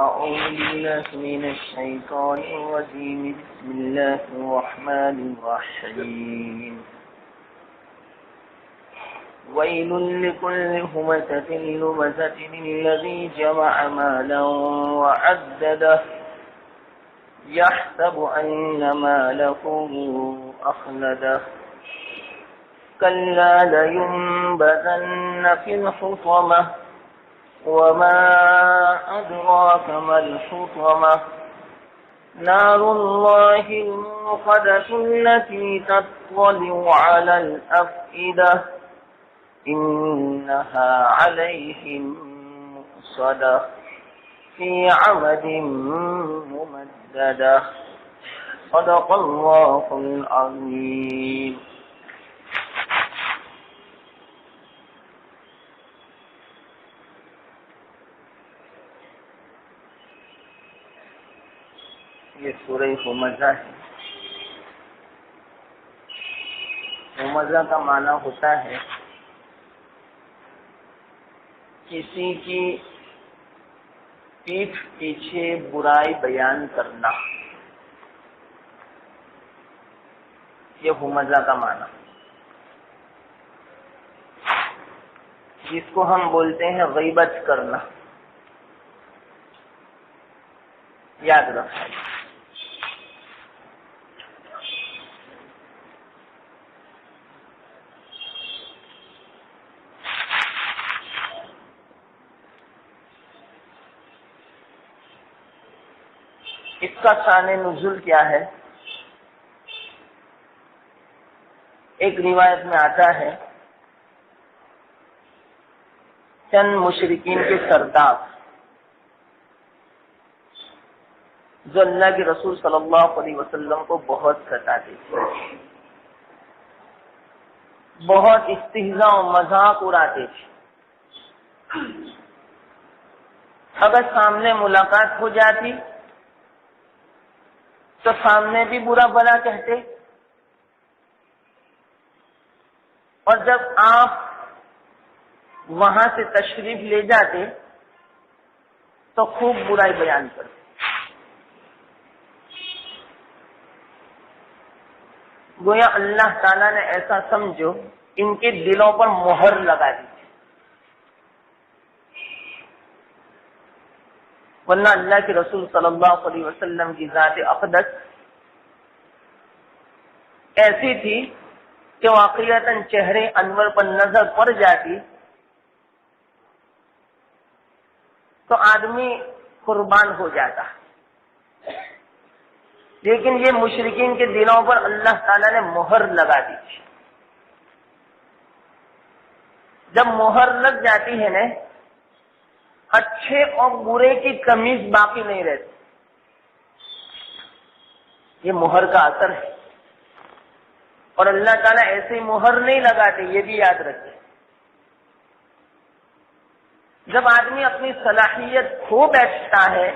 أعوذ بالله من الشيطان الرجيم. بسم الله الرحمن الرحيم. ويل لكل همزة لمزة الذي جمع مالا وعدده يحسب أن ماله أخلده كلا لينبذن في الحطمة وما أدراك ما الحطمة نار الله الموقدة التي تطلع على الأفئدة إنها عليهم مؤصدة في عمد ممددة صدق الله العظيم. یہ سورہ ہمزہ ہے. ہمزہ کا معنی ہوتا ہے کسی کی پیٹھ پیچھے برائی بیان کرنا. یہ ہمزہ کا معنی، جس کو ہم بولتے ہیں غیبت کرنا. یاد رکھیں. اس کا شان نزول کیا ہے؟ ایک روایت میں آتا ہے چند مشرکین کے سردار جو اللہ کے رسول صلی اللہ علیہ وسلم کو بہت ستاتے تھے، بہت استہزاء و مذاق اڑاتے تھے. اگر سامنے ملاقات ہو جاتی تو سامنے بھی برا بھلا کہتے، اور جب آپ وہاں سے تشریف لے جاتے تو خوب برائی بیان کرتے. گویا اللہ تعالیٰ نے ایسا سمجھو ان کے دلوں پر مہر لگا دی، ورنہ اللہ کے رسول صلی اللہ علیہ وسلم کی ذات اقدس ایسی تھی کہ واقعتاً چہرے انور پر نظر پڑ جاتی تو آدمی قربان ہو جاتا. لیکن یہ مشرکین کے دلوں پر اللہ تعالیٰ نے مہر لگا دی. جب مہر لگ جاتی ہے نا، اچھے اور برے کی تمیز باقی نہیں رہتی. یہ مہر کا اثر ہے، اور اللہ تعالیٰ ایسے مہر نہیں لگاتے، یہ بھی یاد رکھیں. جب آدمی اپنی صلاحیت کھو بیٹھتا ہے،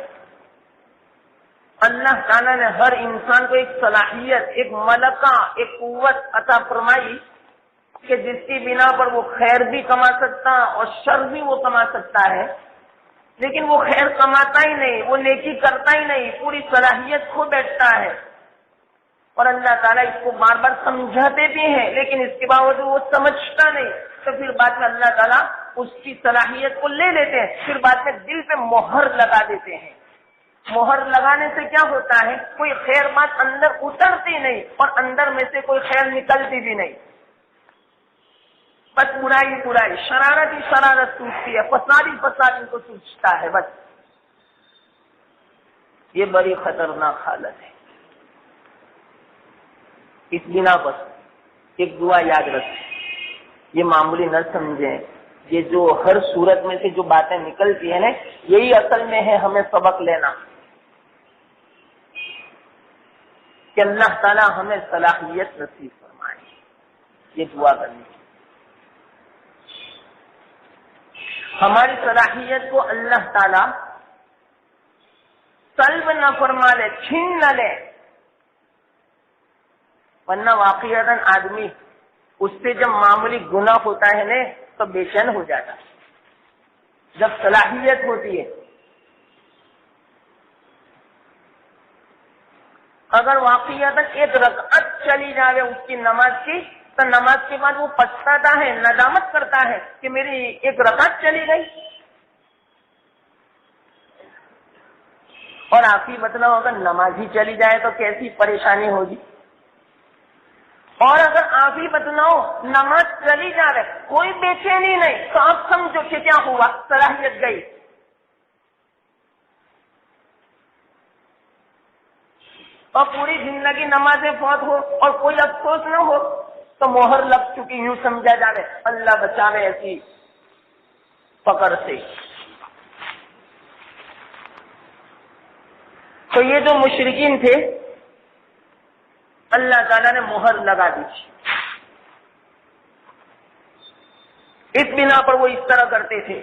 اللہ تعالیٰ نے ہر انسان کو ایک صلاحیت، ایک ملکہ، ایک قوت عطا فرمائی کہ جس کی بنا پر وہ خیر بھی کما سکتا اور شر بھی وہ کما سکتا ہے. لیکن وہ خیر کماتا ہی نہیں، وہ نیکی کرتا ہی نہیں، پوری صلاحیت کھو بیٹھتا ہے. اور اللہ تعالیٰ اس کو بار بار سمجھاتے بھی ہیں، لیکن اس کے باوجود وہ سمجھتا نہیں. تو پھر بعد میں اللہ تعالیٰ اس کی صلاحیت کو لے لیتے ہیں، پھر بعد میں دل پہ مہر لگا دیتے ہیں. مہر لگانے سے کیا ہوتا ہے؟ کوئی خیر بات اندر اترتی نہیں اور اندر میں سے کوئی خیر نکلتی بھی نہیں. بس برائی برائی، شرارت ہی شرارت سوچتی ہے، فساد ہی فساد ان کو سوچتا ہے. بس یہ بڑی خطرناک حالت ہے. اس بنا پر ایک دعا یاد رکھیں، یہ معمولی نہ سمجھیں. یہ جو ہر صورت میں سے جو باتیں نکلتی ہیں نا، یہی اصل میں ہے ہمیں سبق لینا کہ اللہ تعالیٰ ہمیں صلاحیت نصیب فرمائے. یہ دعا کرنی ہے. ہماری صلاحیت کو اللہ تعالیٰ سلب نہ فرما لے، چھین نہ لے، ورنہ واقعتاً آدمی اس سے جب معمولی گناہ ہوتا ہے نا تو بے چین ہو جاتا. جب صلاحیت ہوتی ہے اگر واقعیت ایک رکعت چلی جائے اس کی نماز کی تو نماز کے بعد وہ پچھتاتا ہے، ندامت کرتا ہے کہ میری ایک رکعت چلی گئی. اور آپ ہی بتلاؤ اگر نماز ہی چلی جائے تو کیسی پریشانی ہوگی. اور اگر آپ ہی بتلاؤ نماز چلی جا رہے کوئی بے چینی نہیں تو آپ سمجھو کہ کیا ہوا، صلاحیت گئی. اور پوری زندگی نمازیں فوت ہو اور کوئی افسوس نہ ہو تو مہر لگ چکی، یوں سمجھا جا رہے اللہ بچاوے ایسی پکڑ سے. تو یہ جو مشرکین تھے اللہ تعالیٰ نے مہر لگا دی. اس بنا پر وہ اس طرح کرتے تھے.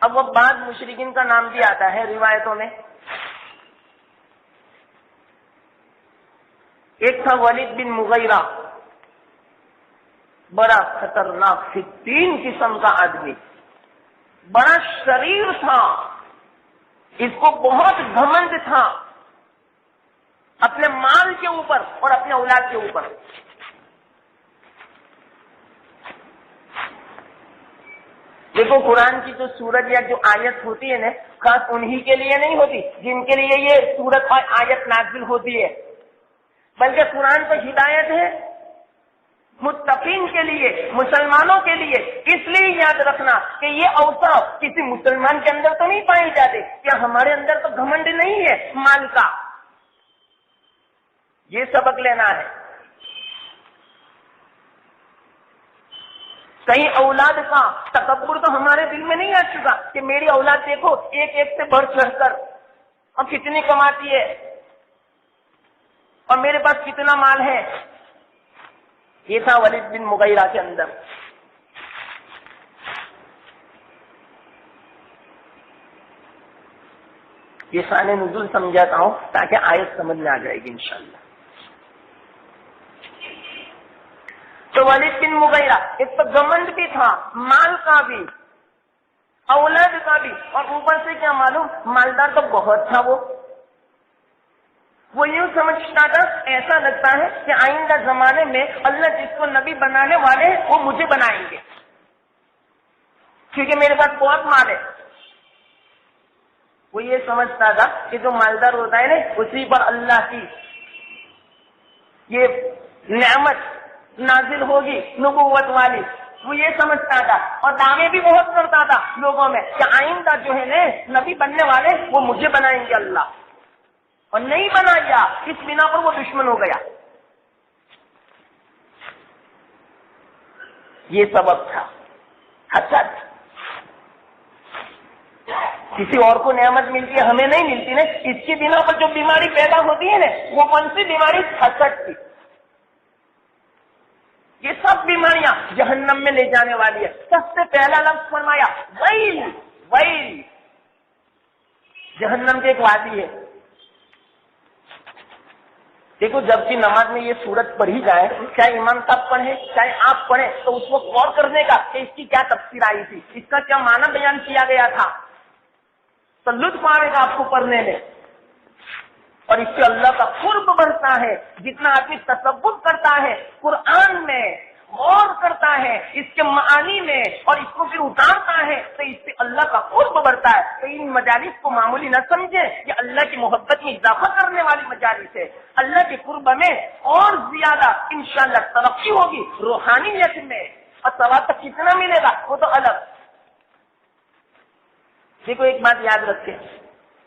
اب وہ بعض مشرکین کا نام بھی آتا ہے روایتوں میں. ایک تھا ولید بن مغیرہ، بڑا خطرناک فتین قسم کا آدمی، بڑا شریر تھا، اس کو بہت گھمنڈ تھا اپنے مال کے اوپر اور اپنے اولاد کے اوپر. دیکھو قرآن کی جو سورت یا جو آیت ہوتی ہے نا، خاص انہی کے لیے نہیں ہوتی جن کے لیے یہ سورت اور آیت نازل ہوتی ہے، بلکہ قرآن تو ہدایت ہے متقین کے لیے، مسلمانوں کے لیے. اس لیے یاد رکھنا کہ یہ اوصاف کسی مسلمان کے اندر تو نہیں پائے جاتے. کیا ہمارے اندر تو گھمنڈ نہیں ہے مال کا؟ یہ سبق لینا ہے. کہیں اولاد کا تکبر تو ہمارے دل میں نہیں آ چکا کہ میری اولاد دیکھو ایک ایک سے بڑھ چڑھ کر اور کتنی کماتی ہے اور میرے پاس کتنا مال ہے. یہ تھا ولید بن مغیرہ کے اندر. یہ شان نزول سمجھاتا ہوں تاکہ آیت سمجھ میں آ جائے گی انشاءاللہ. تو ولید بن مغیرہ ایک تو گھمنڈ بھی تھا، مال کا بھی، اولاد کا بھی، اور اوپر سے کیا معلوم مالدار تو بہت تھا. وہ یوں سمجھتا تھا، ایسا لگتا ہے کہ آئندہ زمانے میں اللہ جس کو نبی بنانے والے ہیں وہ مجھے بنائیں گے کیونکہ میرے پاس بہت مال ہے. وہ یہ سمجھتا تھا کہ جو مالدار ہوتا ہے نا اسی پر اللہ کی یہ نعمت نازل ہوگی نبوت والی. وہ یہ سمجھتا تھا اور دعوے بھی بہت کرتا تھا لوگوں میں کہ آئندہ جو ہے نا نبی بننے والے وہ مجھے بنائیں گے اللہ. اور نہیں بنایا، اس بنا پر وہ دشمن ہو گیا. یہ سبب تھا حسد. کسی اور کو نعمت ملتی ہے ہمیں نہیں ملتی نا، اس کی بنا پر جو بیماری پیدا ہوتی ہے نا وہ کون سی بیماری؟ حسد کی. یہ سب بیماریاں جہنم میں لے جانے والی ہے. سب سے پہلا لفظ فرمایا ویل. ویل جہنم کے ایک وادی ہے. دیکھو جب بھی نماز میں یہ سورت پڑھی جائے، چاہے امام صاحب پڑھے چاہے آپ پڑھیں، تو اس کو غور کرنے کا کہ اس کی کیا تفسیر آئی تھی، اس کا کیا معنی بیان کیا گیا تھا، تو لطف آئے گا آپ کو پڑھنے میں. اور اس سے اللہ کا قرب بڑھتا ہے. جتنا آدمی تصور کرتا ہے قرآن میں، غور کرتا ہے اس کے معانی میں اور اس کو پھر اتارتا ہے، تو اس سے اللہ کا قرب بڑھتا ہے. تو ان مجالس کو معمولی نہ سمجھے، یہ اللہ کی محبت میں اضافہ کرنے والی مجالس ہے. اللہ کے قرب میں اور زیادہ انشاءاللہ ترقی ہوگی روحانیت میں، اور ثواب تک کتنا ملے گا وہ تو الگ. دیکھو ایک بات یاد رکھیں،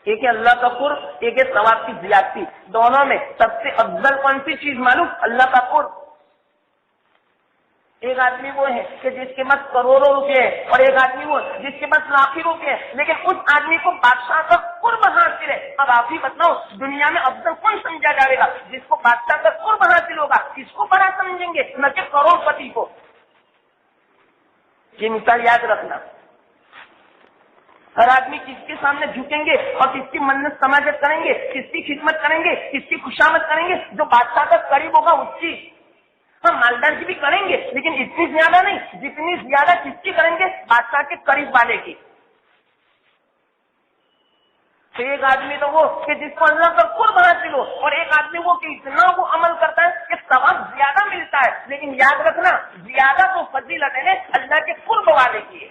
ایک ہے اللہ کا قرب، ایک ہے ثواب کی زیادتی. دونوں میں سب سے افضل کون سی چیز معلوم؟ اللہ کا قرب. ایک آدمی وہ ہے کہ جس کے پاس کروڑوں روپے ہے، اور ایک آدمی وہ جس کے پاس لاکھوں روپے ہے، لیکن اس آدمی کو بادشاہ کا قرب حاصل ہے. اب آپ ہی بتاؤ دنیا میں افضل کون سمجھا جائے گا؟ جس کو بادشاہ کا قرب حاصل ہوگا. کس کو بڑا سمجھیں گے؟ نہ کہ کروڑ پتی کو. یہ مثال یاد رکھنا. ہر آدمی کس کے سامنے جھکیں گے اور کس کی منت سماجت کریں گے، کس کی خدمت کریں گے، کس کی خوشامد کریں گے؟ جو بادشاہ کا قریب ہوگا اس کی. ہم مالدار کی بھی کریں گے لیکن اتنی زیادہ نہیں جتنی زیادہ کس کی کریں گے؟ بادشاہ کے قریب والے کی. تو ایک آدمی تو وہ کہ جس کو اللہ کا قرب حاصل ہو، اور ایک آدمی وہ کہ اتنا وہ عمل کرتا ہے کہ ثواب زیادہ ملتا ہے، لیکن یاد رکھنا زیادہ تو فضیلت ہے اللہ کے قرب والے کی ہے۔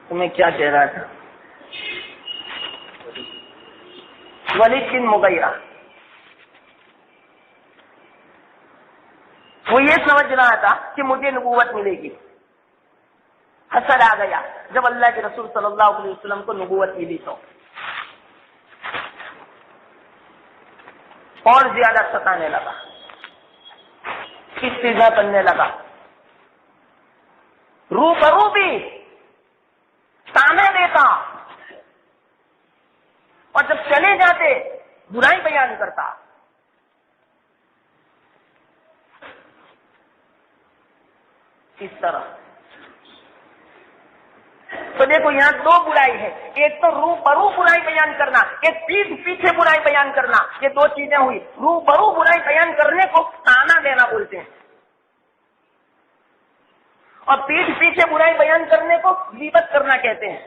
تمہیں کیا کہہ رہا تھا؟ ولید بن مغیرہ وہ یہ سمجھ رہا تھا کہ مجھے نبوت ملے گی، حسد آ گیا جب اللہ کے رسول صلی اللہ علیہ وسلم کو نبوت ملی تو اور زیادہ ستانے لگا، استہزاء کرنے لگا، روبرو بھی تانے دیتا، اور جب چلے جاتے برائی بیان کرتا۔ اس طرح تو دیکھو یہاں دو برائی ہے، ایک تو روبرو برائی بیان کرنا، ایک پیٹھ پیچھے برائی بیان کرنا، یہ دو چیزیں ہوئی۔ روبرو برائی بیان کرنے کو تانا دینا بولتے ہیں، اور پیٹھ پیچھے برائی بیان کرنے کو غیبت کرنا کہتے ہیں۔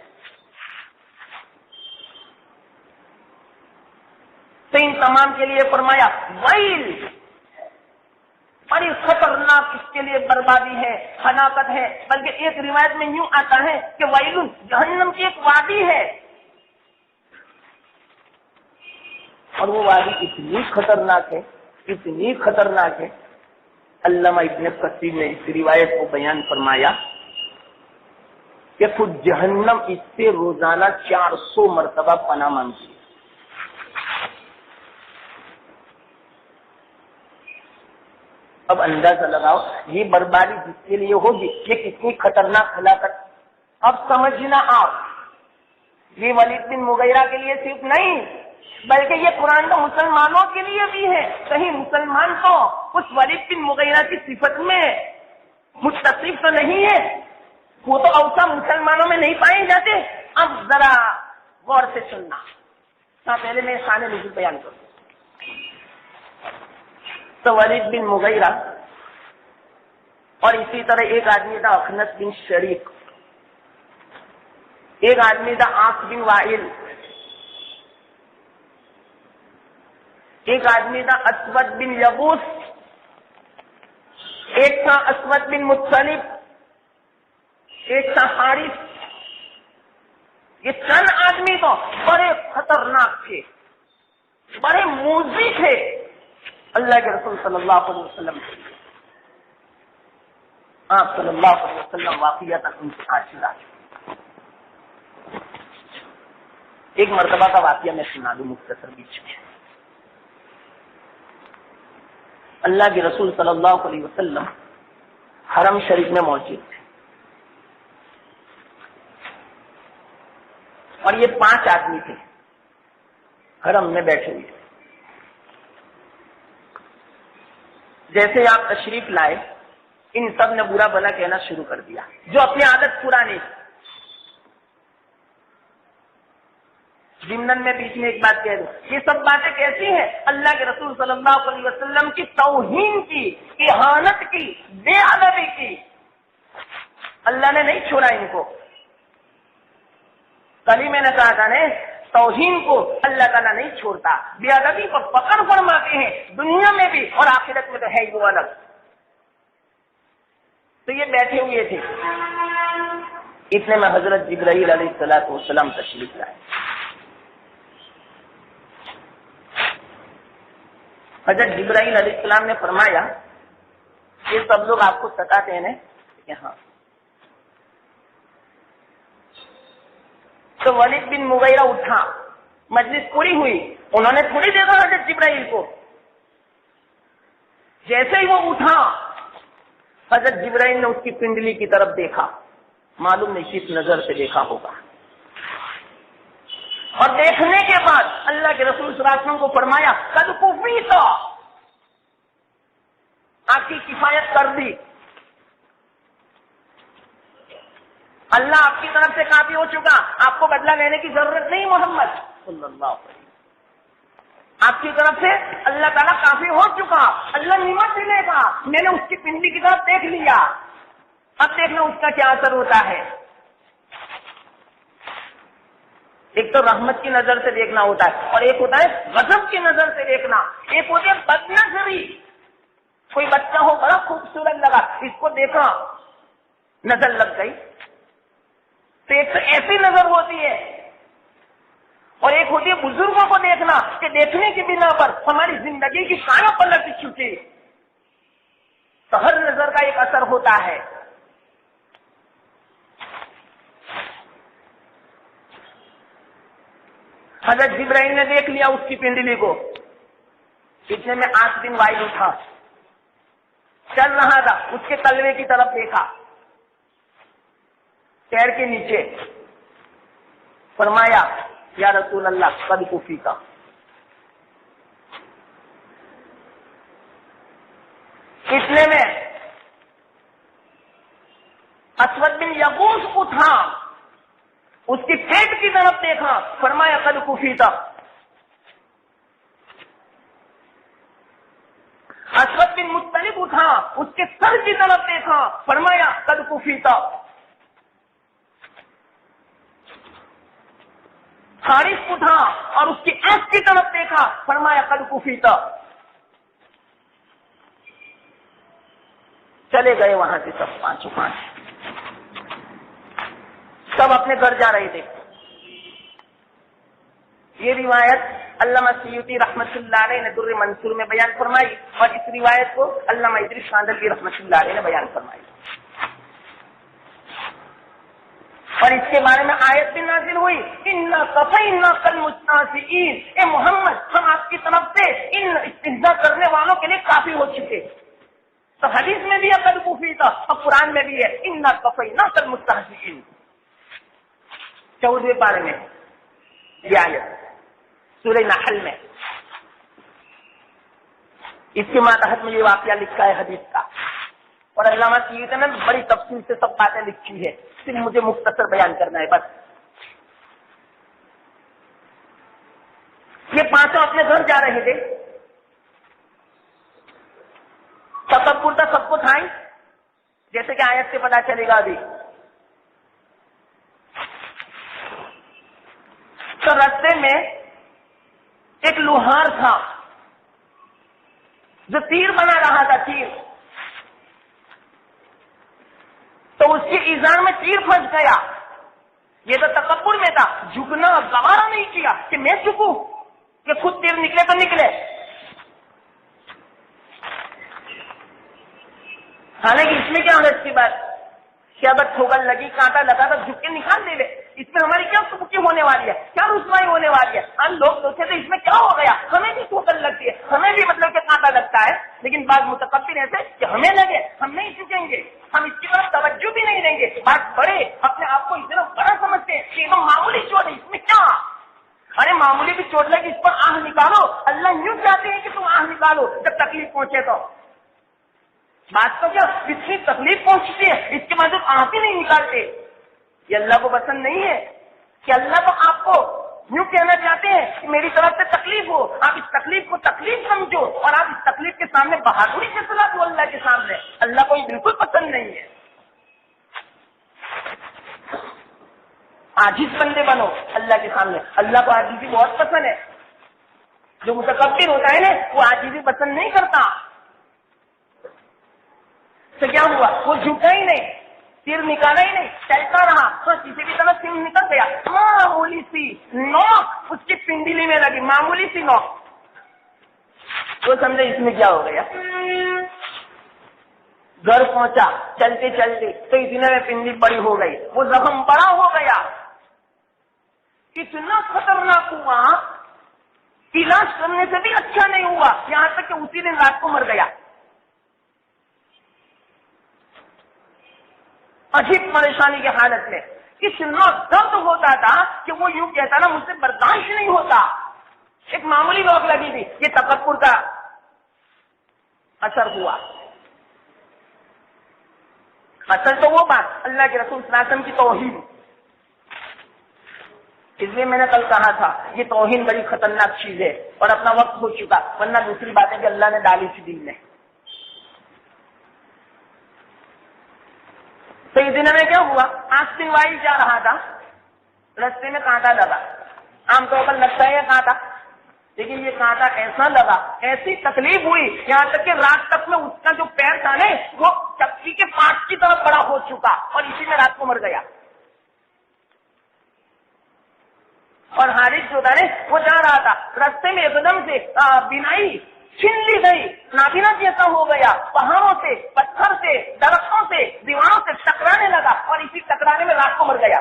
تو ان تمام کے لیے فرمایا ویل، بڑی خطرناک اس کے لیے بربادی ہے، ہلاکت ہے، بلکہ ایک روایت میں یوں آتا ہے کہ ویل جہنم کی ایک وادی ہے، اور وہ وادی اتنی خطرناک ہے، اتنی خطرناک ہے، علامہ ابن کثیر نے اس روایت کو بیان فرمایا کہ خود جہنم اس سے روزانہ 400 مرتبہ پناہ مانگتی ہے۔ اب اندازہ لگاؤ یہ بربادی جس کے لیے ہوگی یہ کتنی خطرناک ہلاکت۔ اب سمجھنا آپ یہ ولید بن مغیرہ کے لیے صرف نہیں بلکہ یہ قرآن تو مسلمانوں کے لیے بھی ہے۔ کہیں مسلمان تو اس ولید بن مغیرہ کی صفت میں متصف تو نہیں ہے، وہ تو اوسا مسلمانوں میں نہیں پائے جاتے۔ اب ذرا غور سے سننا، پہلے میں شان نزول بیان کروں۔ تو ولید بن مغیرہ اور اسی طرح ایک آدمی تھا اخنس بن شریک، ایک آدمی تھا عاص بن وائل، ایک آدمی تھا اسود بن یبوس، ایک تھا اسود بن مطلب، ایک تھا حارث۔ یہ چند آدمی تو بڑے خطرناک تھے، بڑے موذی تھے اللہ کے رسول صلی اللہ علیہ وسلم۔ آپ صلی اللہ علیہ وسلم واقعات ان سے آشنا۔ ایک مرتبہ کا واقعہ میں سنا دوں مختصر بیچ میں۔ اللہ کے رسول صلی اللہ علیہ وسلم حرم شریف میں موجود تھے، اور یہ 5 آدمی تھے حرم میں بیٹھے ہوئے۔ جیسے آپ تشریف لائے ان سب نے برا بھلا کہنا شروع کر دیا، جو اپنی عادت پرانی۔ ضمن میں بیچ میں ایک بات کہہ دوں، یہ سب باتیں کیسی ہیں؟ اللہ کے رسول صلی اللہ علیہ وسلم کی توہین کی، اہانت کی، بے ادبی کی۔ اللہ نے نہیں چھوڑا ان کو۔ کل ہی میں نے کہا تھا نا، توہین کو اللہ تعالیٰ نہیں چھوڑتا، بے ادبی کو پکڑ فرماتے ہیں، دنیا میں بھی اور آخرت میں تو ہے ہی وہ الگ۔ تو یہ بیٹھے ہوئے تھے، اتنے میں حضرت جبرائیل علیہ السلام تشریف لائے۔ حضرت جبرائیل علیہ السلام نے فرمایا یہ سب لوگ آپ کو ستاتے ہیں نا؟ کہ ہاں۔ تو ولید بن مغیرہ اٹھا، مجلس پوری ہوئی، انہوں نے تھوڑی دیکھا حضرت جبرائیل کو۔ جیسے ہی وہ اٹھا حضرت جبرائیل نے اس کی پنڈلی کی طرف دیکھا، معلوم نہیں کس نظر سے دیکھا ہوگا، اور دیکھنے کے بعد اللہ کے رسول صلی اللہ علیہ وسلم کو فرمایا قد کفیت، آپ کی کفایت کر دی، اللہ آپ کی طرف سے کافی ہو چکا، آپ کو بدلہ لینے کی ضرورت نہیں۔ محمد صلی اللہ علیہ وسلم آپ کی طرف سے اللہ تعالیٰ کافی ہو چکا، اللہ نعمت دلے گا، میں نے اس کی پنڈلی کی طرف دیکھ لیا، اب دیکھنا اس کا کیا اثر ہوتا ہے۔ ایک تو رحمت کی نظر سے دیکھنا ہوتا ہے، اور ایک ہوتا ہے غضب کی نظر سے دیکھنا، ایک ہوتی ہے بد نظری۔ کوئی بچہ ہو بڑا خوبصورت لگا، اس کو دیکھا نظر لگ گئی، تو ایک تو ایسی نظر ہوتی ہے، اور ایک ہوتی ہے بزرگوں کو دیکھنا کہ دیکھنے کی بنا پر ہماری زندگی کی کایا پلٹ چکی، تو ہر نظر کا ایک اثر ہوتا ہے۔ حضرت جبرائیل نے دیکھ لیا اس کی پنڈلی کو، اتنے میں 8 دن وائل اٹھا، چل رہا تھا، اس کے تلوے کی طرف دیکھا، پیر کے نیچے، فرمایا یا رسول اللہ قد کفیت۔ اتنے میں اسود بن یغوث اٹھا، اس کی پیٹ کی طرف دیکھا، فرمایا قد کفیت۔ اسود بن مطلب اٹھا، اس کے سر کی طرف دیکھا، فرمایا قد کفیت۔ حارث اٹھا اور اس کی آنکھ کی طرف دیکھا، فرمایا قد کفیت۔ چلے گئے وہاں سے سب پانچوں سب اپنے گھر جا رہے تھے۔ یہ روایت علامہ سیوطی رحمۃ اللہ علیہ نے در منصور میں بیان فرمائی، اور اس روایت کو علامہ ادریس کاندھلوی رحمۃ اللہ علیہ نے بیان فرمائی، اور اس کے بارے میں آیت بھی نازل ہوئی، اِنَّا كَفَيْنَاكَ الْمُسْتَهْزِئِينَ، اے محمد ہم آپ کی طرف سے ان استہزاء کرنے والوں کے لیے کافی ہو چکے۔ تو حدیث میں بھی ہے قد کفیت، اور قرآن میں بھی ہے اِنَّا كَفَيْنَاكَ الْمُسْتَهْزِئِينَ۔ 14ویں پارے میں یہ آیت سورہ نحل میں، اس کے ماتحت میں یہ واقعہ لکھا ہے حدیث کا، اور علامہ سیوطی نے بڑی تفصیل سے سب باتیں لکھی ہے، صرف مجھے مختصر بیان کرنا ہے بس۔ یہ پانچوں اپنے گھر جا رہے تھے، تکبر تو سب کو تھا ہی، جیسے کہ آیت سے پتا چلے گا ابھی۔ تو رستے میں ایک لوہار تھا جو تیر بنا رہا تھا، تیر، تو اس کی ایذان میں تیر پھنس گیا۔ یہ تو تکبر میں تھا، جھکنا گوارا نہیں کیا کہ میں جھکوں، کہ خود تیر نکلے تو نکلے۔ حالانکہ اس میں کیا ہونا اچھی بات، کیا بات ٹھوکر لگی، کانٹا لگا تو جھک کے نکال دے لے، اس میں ہماری کیا سبکی ہونے والی ہے، کیا رسوائی ہونے والی ہے۔ ہم لوگ سوچے تھے اس میں کیا ہو گیا، ہمیں بھی ٹھوکر لگتی ہے، ہمیں بھی مطلب کہ کانٹا لگتا ہے، لیکن بعض متکبر ایسے کہ ہمیں لگے ہم نہیں جھکیں گے، ہم اس کی طرف توجہ بھی نہیں دیں گے، بات بڑے اپنے آپ کو اتنا بڑا سمجھتے ہیں کہ ایک معمولی چوٹ ہے، اس میں کیا، ارے معمولی بھی چوٹ لگی اس پر آہ نکالو، اللہ یوں چاہتے ہیں کہ تم آہ نکالو جب تکلیف پہنچے تو۔ بات تو کیا جس کی تکلیف پہنچتی ہے اس کے بعد آپ ہی نہیں نکالتے، یہ اللہ کو پسند نہیں ہے کہ اللہ تو آپ کو یوں کہنا چاہتے ہیں کہ میری طرف سے تکلیف ہو، آپ اس تکلیف کو تکلیف سمجھو، اور آپ اس تکلیف کے سامنے بہادری کے ساتھ ہو اللہ کے سامنے، اللہ کو یہ بالکل پسند نہیں ہے۔ عاجز بندے بنو اللہ کے سامنے، اللہ کو عاجزی بہت پسند ہے، جو متکبر ہوتا ہے نا وہ عاجزی پسند نہیں کرتا۔ تو کیا ہوا، وہ جھکا ہی نہیں، تیر نکالا ہی نہیں، چلتا رہا، تو کسی بھی طرح سنگ نکل گیا، معمولی سی نوک اس کی پنڈلی میں لگی، معمولی سی نوک، وہ سمجھے اس میں کیا ہو گیا۔ گھر پہنچا چلتے چلتے تو اتنے میں پنڈلی بڑی ہو گئی، وہ زخم بڑا ہو گیا، اتنا خطرناک ہوا، علاج کرنے سے بھی اچھا نہیں ہوا، یہاں تک کہ اسی دن رات کو مر گیا۔ عجیب پریشانی کی حالت میں، اتنا درد ہوتا تھا کہ وہ یوں کہتا نا مجھ سے برداشت نہیں ہوتا۔ ایک معمولی نوک لگی تھی، یہ تکبر کا اثر ہوا۔ اصل تو وہ بات اللہ کے رسول صلی اللہ علیہ وسلم کی توحید، اس لیے میں نے کل کہا تھا یہ توہین بڑی خطرناک چیز ہے اور اپنا وقت ہو چکا، ورنہ دوسری باتیں بھی اللہ نے ڈالی تھی دل میں. تو اس دن میں کیا ہوا، آج دنوائی جا رہا تھا، رستے میں کانٹا لگا. عام طور پر لگتا ہے یہ کانٹا، لیکن یہ کانٹا ایسا لگا، ایسی تکلیف ہوئی، یہاں تک کہ رات تک میں اس کا جو پیر تھا نا وہ چکی کے پاٹ کی طرف بڑا ہو چکا اور اسی میں رات کو مر گیا. اور حارث جو تھا نا وہ جا رہا تھا، رستے میں ایک دم سے بینائی چھین لی گئی، نابینا جیسا ہو گیا، پہاڑوں سے، پتھر سے، درختوں سے، دیواروں سے ٹکرانے لگا اور اسی ٹکرانے میں رات کو مر گیا.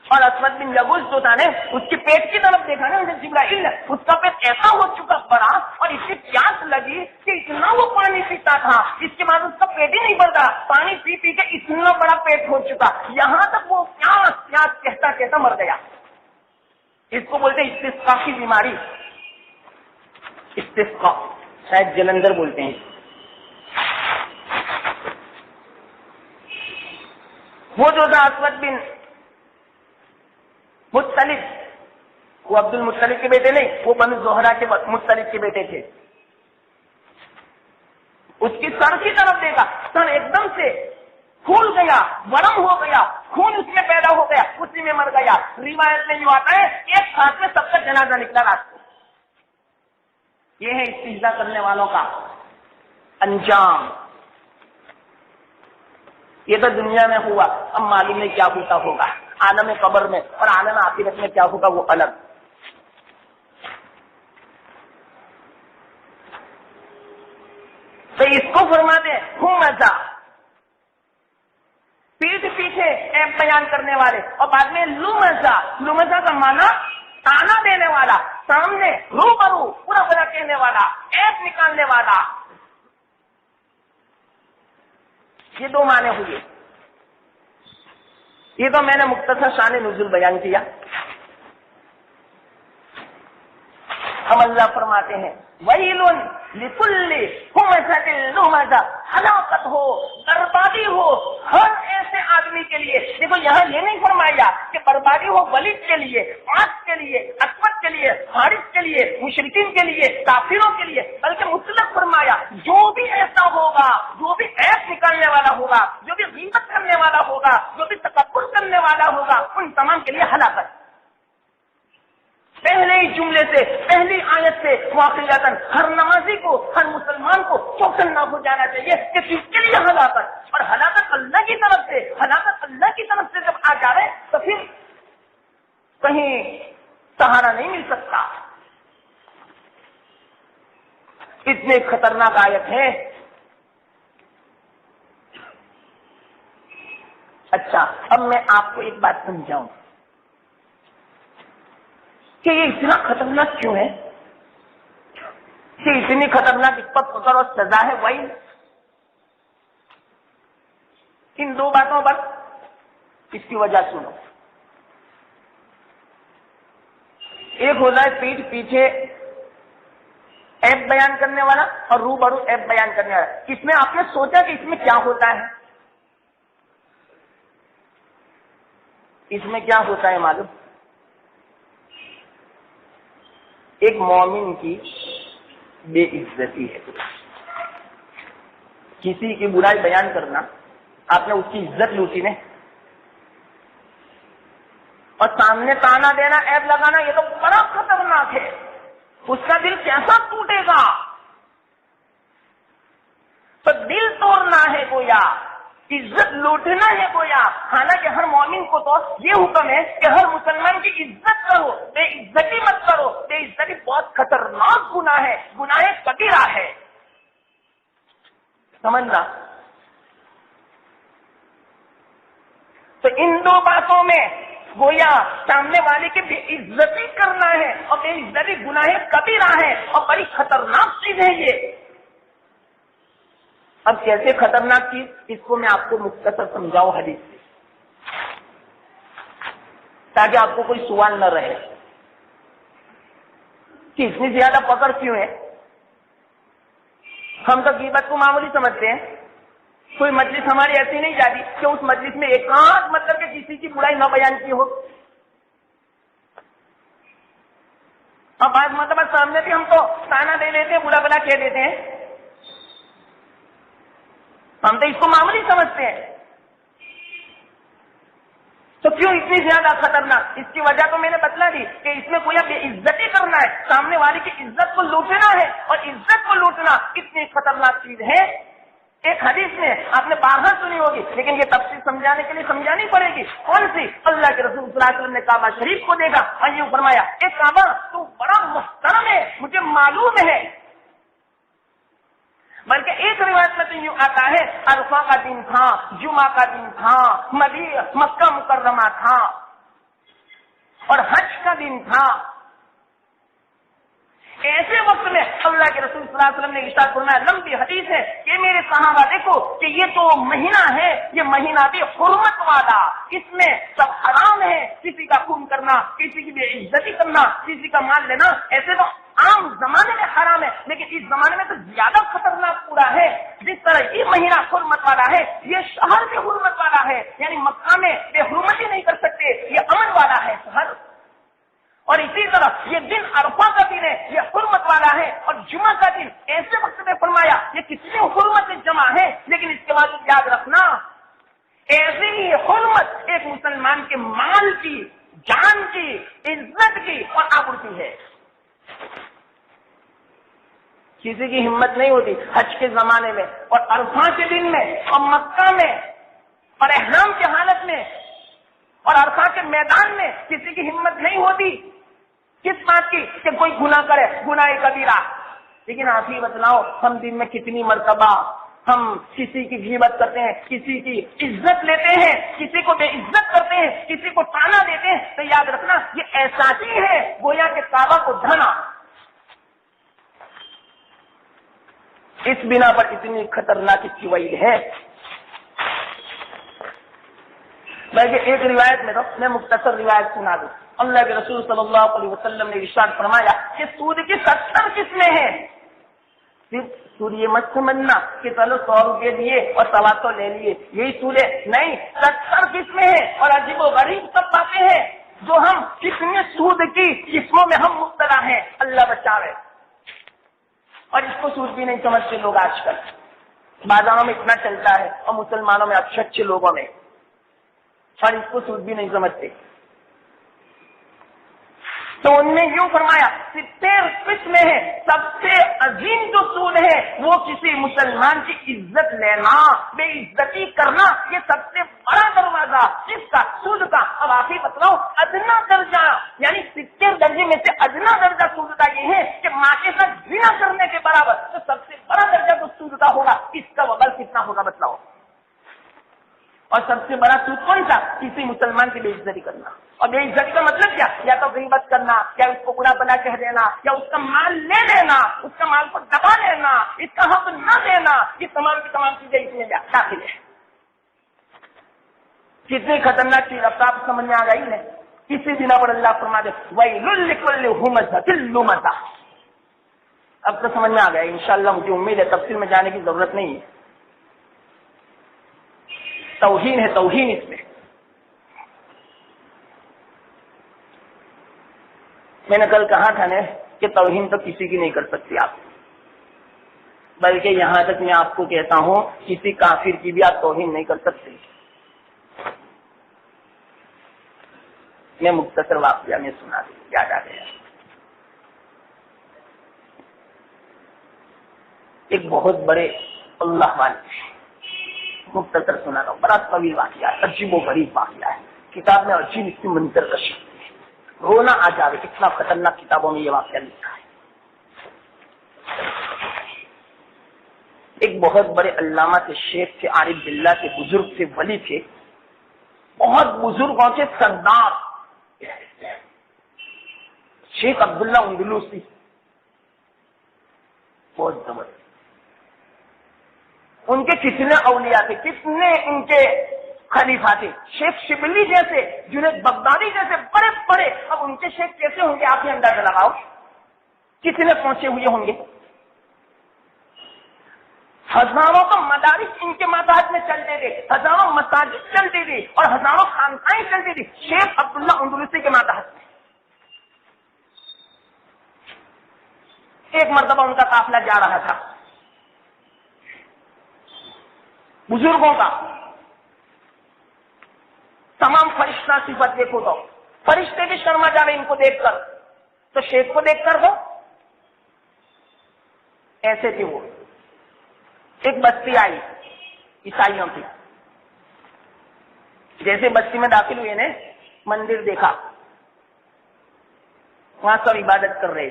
اور اسود بن یبوس جو تھا نا اس کے پیٹ کی طرف دیکھا نا جبرائیل نے، اس کا پیٹ ایسا ہو چکا بڑا اور اس کی پیاس لگی کہ اتنا وہ پانی پیتا تھا، اس کے بعد اس کا پیٹ ہی نہیں بھرتا، پانی پی پی کے اتنا بڑا پیٹ ہو چکا، یہاں تک وہ پیاس پیاس کہتا کہتا مر گیا. اس کو بولتے استسقاء کی بیماری، استسقاء شاید جلندر بولتے ہیں. وہ جو تھا اسود بن مطلب، وہ عبد المطلب کے بیٹے نہیں، وہ بنو زہرا کے مطلب کے بیٹے تھے. اس کی سر کی طرف دیکھا، سر ایک دم سے پھول گیا، ورم ہو گیا، خون اس میں پیدا ہو گیا، اسی میں مر گیا. روایت میں یوں آتا ہے ایک ہاتھ میں سب کا جنازہ نکلا رات کو. یہ ہے استہزاء کرنے والوں کا انجام. یہ تو دنیا میں ہوا، اب معلوم نہیں کیا ہوتا ہوگا عالم قبر میں، اور عالم آخرت میں کیا ہوگا وہ الگ. تو اس کو فرماتے ہیں ہمزہ، پیٹھ پیچھے ایپ بیان کرنے والے، اور بعد میں لمزہ، لمزہ کا معنی تانا دینے والا، سامنے روبرو پورا پورا کہنے والا، ایپ نکالنے والا. یہ دو معنی ہوئے. یہ تو میں نے مختصر شان نزول بیان کیا. ہم اللہ فرماتے ہیں ویل لکل ہمزۃ لمزہ، ہلاکت ہو، بربادی ہو ہر ایسے آدمی کے لیے. دیکھو یہاں یہ نہیں فرمایا کہ بربادی ہو ولید کے لیے، آج کے لیے، اسود کے لیے، حارث کے لیے، مشرکین کے لیے، کافروں کے لیے، بلکہ مطلق فرمایا جو بھی ایسا ہوگا، جو بھی عیب نکالنے والا ہوگا، جو بھی غیبت کرنے والا ہوگا، جو بھی تکبر کرنے والا ہوگا، ان تمام کے لیے ہلاکت. پہلے ہی جملے سے، پہلی آیت سے واقعتاً ہر نمازی کو، ہر مسلمان کو چوکنا ہو جانا چاہیے کہ کس کے لیے ہلاکت. اور ہلاکت اللہ کی طرف سے، ہلاکت اللہ کی طرف سے جب آ جائے تو پھر کہیں سہارا نہیں مل سکتا. اتنے خطرناک آیت ہے. اچھا اب میں آپ کو ایک بات سمجھاؤں کہ یہ اتنا خطرناک کیوں ہے، کہ اتنی خطرناک اس پر فکر اور سزا ہے. وہی ان دو باتوں پر اس کی وجہ سنو. ایک ہوتا ہے پیٹھ پیچھے ایپ بیان کرنے والا اور روبرو ایپ بیان کرنے والا. اس میں آپ نے سوچا کہ اس میں کیا ہوتا ہے؟ اس میں کیا ہوتا ہے معلوم؟ ایک مومن کی بے عزتی ہے. کسی کی برائی بیان کرنا، آپ نے اس کی عزت لوٹی نے، اور سامنے تانا دینا، عیب لگانا، یہ تو بڑا خطرناک ہے. اس کا دل کیسا ٹوٹے گا. تو دل توڑنا ہے گویا، عزت لوٹنا ہے گویا. حالانکہ ہر مومن کو تو یہ حکم ہے کہ ہر مسلمان کی عزت کرو، بے عزتی مت کرو. بے عزتی بہت خطرناک گناہ ہے، گناہ کبیرہ ہے. سمجھنا. تو ان دو باتوں میں گویا سامنے والے کی بے عزتی کرنا ہے، اور بے عزتی گناہ کبیرہ ہے اور بڑی خطرناک چیز ہے یہ. اب کیسے خطرناک چیز، اس کو میں آپ کو مختصر سمجھاؤں حدیث سے، تاکہ آپ کو کوئی سوال نہ رہے کہ اتنی زیادہ پکڑ کیوں ہے. ہم تو غیبت کو معمولی سمجھتے ہیں، کوئی مجلس ہماری ایسی نہیں جاتی کہ اس مجلس میں ایکانت مطلب کہ کسی کی برائی نہ بیان کی ہو. اور بعض مرتبہ سامنے بھی ہم تو تانا دے لیتے ہیں, برا بلا کہہ دیتے ہیں, ہم تو اس کو معمولی سمجھتے ہیں. تو کیوں اتنی زیادہ خطرناک؟ اس کی وجہ تو میں نے بتلا دی کہ اس میں کوئی بے عزتی کرنا ہے, سامنے والے کی عزت کو لوٹنا ہے, اور عزت کو لوٹنا اتنی خطرناک چیز ہے. ایک حدیث میں آپ نے بارہا سنی ہوگی, لیکن یہ تفصیل سمجھانے کے لیے سمجھانی پڑے گی. کون سی؟ اللہ کے رسول صلی اللہ علیہ وسلم نے کعبہ شریف کو دیکھا اور یوں فرمایا, اے کعبہ تو بڑا محترم ہے, مجھے معلوم ہے. بلکہ ایک روایت میں تو یوں آتا ہے, عرفہ کا دن تھا, جمعہ کا دن تھا, مکہ مکرمہ تھا, اور حج کا دن تھا. ایسے وقت میں اللہ کے رسول صلی اللہ علیہ وسلم نے ارشاد فرمایا, لمبی حدیث ہے کہ میرے صحابہ دیکھو کہ یہ تو مہینہ ہے, یہ مہینہ بھی حرمت والا, اس میں سب حرام ہے, کسی کا خون کرنا, کسی کی بے عزتی کرنا, کسی کا مال لینا, ایسے تو عام زمانے میں حرام ہے, لیکن اس زمانے میں تو زیادہ خطرناک پورا ہے. جس طرح یہ مہینہ حرمت والا ہے, یہ شہر بھی حرمت والا ہے, یعنی مکہ میں بے حرمتی نہیں کر سکتے, یہ امن والا ہے شہر. اور اسی طرح یہ دن عرفہ کا دن ہے, یہ حرمت والا ہے, اور جمعہ کا دن ایسے وقت میں فرمایا یہ کتنی حرمت جمع ہے. لیکن اس کے بعد یاد رکھنا, ایسی ہی حرمت ایک مسلمان کے مال کی, جان کی, عزت کی اور آبرو کی ہے. کسی کی ہمت نہیں ہوتی حج کے زمانے میں اور عرفہ کے دن میں اور مکہ میں اور احرام کی حالت میں اور عرفہ کے میدان میں کسی کی ہمت نہیں ہوتی. کس بات کی؟ کہ کوئی گناہ کرے, گناہ کبیرہ. لیکن آپ ہی بتلاؤ, ہم دن میں کتنی مرتبہ ہم کسی کی غیبت کرتے ہیں, کسی کی عزت لیتے ہیں, کسی کو بے عزت کرتے ہیں, کسی کو تانا دیتے ہیں. تو یاد رکھنا یہ احساس ہی ہے گویا کہ کعبہ کو ڈھانا. اس بنا پر اتنی خطرناک اس کی وعید ہے. بلکہ ایک روایت میں تو میں مختصر روایت سنا دوں. اللہ کے رسول صلی اللہ علیہ وسلم نے ارشاد فرمایا کہ سود کی 70 قسمیں ہیں. صرف سود یہ مت سمجھنا کہ چلو 100 روپے دیے اور 125 لے لیے, یہی سود ہے. نہیں, 70 قسمیں ہیں, اور عجیب و غریب سب باتیں ہیں جو ہم کتنے سود کی قسموں میں ہم مبتلا ہیں. اللہ بچاوے. اور اس کو سود بھی نہیں سمجھتے لوگ آج کل. بازاروں میں اتنا چلتا ہے, اور مسلمانوں میں اچھے اچھے لوگوں میں, اور اس کو سود بھی نہیں سمجھتے. تو ان نے یوں فرمایا 70 قسمیں ہیں. سب سے عظیم جو سود ہے وہ کسی مسلمان کی عزت لینا, بے عزتی کرنا. یہ سب سے بڑا دروازہ جس کا سود کا. اب آپ ہی بتلاؤ, ادنا درجہ یعنی 70 درجے میں سے ادنا درجہ سود کا یہ ہے کہ ماں کے ساتھ زنا کرنے کے برابر. تو سب سے بڑا درجہ جو سود کا ہوگا, اس کا وبال کتنا ہوگا بتلاؤ. اور سب سے بڑا سود کون سا؟ کسی مسلمان کی بے عزتی کرنا. اور بے عزتی کا مطلب کیا؟ یا تو غیبت کرنا, یا اس کو برا بنا کہہ دینا, یا اس کا مال لے لینا, اس کا مال کو دبا لینا, اس کا حق نہ دینا. یہ تمام کی تمام چیزیں اس میں داخل ہے. کتنی خطرناک چیز. اب آپ سمجھ میں آ گئی ہے. کسی بنا پر اللہ فرما دے وَيْلٌ لِكُلِّ هُمَزَةٍ لُمَزَةٍ. اب تو سمجھ میں آ گیا انشاءاللہ. مجھے امید ہے تفصیل میں جانے کی ضرورت نہیں ہے. توہین ہے, توہین اس میں. میں نے کل کہا تھا نا کہ توہین تو کسی کی نہیں کر سکتی آپ, بلکہ یہاں تک میں آپ کو کہتا ہوں کسی کافر کی بھی آپ توہین نہیں کر سکتے. میں مختصر واقعہ میں سنا دوں, یاد آ گیا. ایک بہت بڑے اللہ والے, مختصر سنا رہا ہوں, بڑا طویل واقعہ ہے, عجیب و غریب واقعہ ہے. کتاب میں عجیب اس کی منظر کشی, رونا آ جاوے. کتنا خطرناک کتابوں میں یہ واقعہ لکھا ہے. ایک بہت بڑے علامہ کے شیخ تھے, عارف باللہ کے بزرگ تھے, ولی تھے, بہت بزرگوں کے سردار شیخ عبداللہ اندلوسی, بہت زبردست. ان کے کتنے اولیاء تھے, کتنے ان کے خلیفہ تھے. شیخ شبلی جیسے, جنید بغدادی جیسے بڑے بڑے. اب ان کے شیخ کیسے ہوں گے آپ ہی اندازہ لگاؤ, کتنے پہنچے ہوئے ہوں گے. ہزاروں تو مدارس ان کے ماتحت میں چلتے تھے، ہزاروں مساجد چلتی تھی اور ہزاروں خانقاہیں چلتی تھی شیخ عبداللہ اندلسی کے ماتحت میں۔ ایک مرتبہ ان کا قافلہ جا رہا تھا بزرگوں کا، تمام فرشتہ صفت دیکھو تو فرشتے بھی شرما جا رہے ان کو دیکھ کر، تو شیخ کو دیکھ کر وہ ایسے تھے۔ وہ ایک بستی آئی عیسائیوں کی، جیسے بستی میں داخل ہوئے نے مندر دیکھا، وہاں سب عبادت کر رہے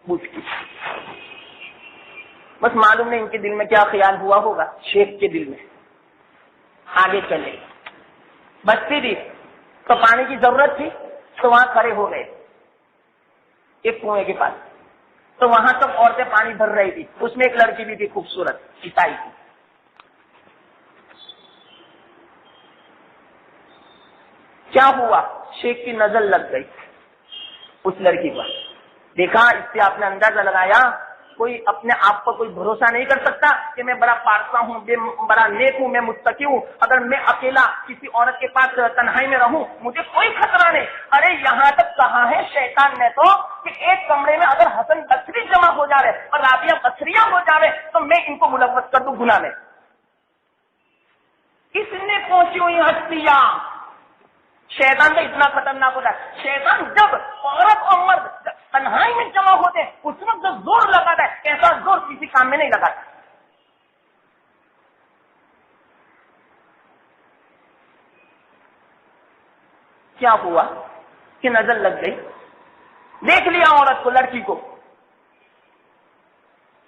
بت کی۔ بس معلوم نہیں ان کے دل میں کیا خیال ہوا ہوگا، شیخ کے دل میں۔ آگے چلے، بستی تھی تو پانی کی ضرورت تھی تو وہاں کھڑے ہو گئے ایک کنویں کے پاس، تو وہاں سب عورتیں پانی بھر رہی تھی، اس میں ایک لڑکی بھی تھی خوبصورت عیسائی کی۔ کیا ہوا؟ شیخ کی نظر لگ گئی اس لڑکی پر، دیکھا، اس سے آپ نے اندازہ لگایا کوئی اپنے آپ پر کوئی بھروسہ نہیں کر سکتا کہ میں بڑا پارسا ہوں، بڑا نیک ہوں، میں متقی ہوں، اگر میں اکیلا کسی عورت کے پاس تنہائی میں رہوں مجھے کوئی خطرہ نہیں۔ ارے یہاں تک کہا ہے شیطان نے تو کہ ایک کمرے میں اگر حسن بصری جمع ہو جا رہے اور رابعہ بصریہ ہو جا رہے تو میں ان کو ملوث کر دوں گناہ میں۔ کس نے پہنچی ہوئی ہستیاں؟ شیطان تو اتنا خطرناک ہوتا ہے، شیطان جب عورت اور مرد تنہائی میں جمع ہوتے ہیں اس وقت جو زور لگاتا ہے ایسا زور کسی کام میں نہیں لگاتا۔ کیا ہوا کہ نظر لگ گئی، دیکھ لیا عورت کو، لڑکی کو،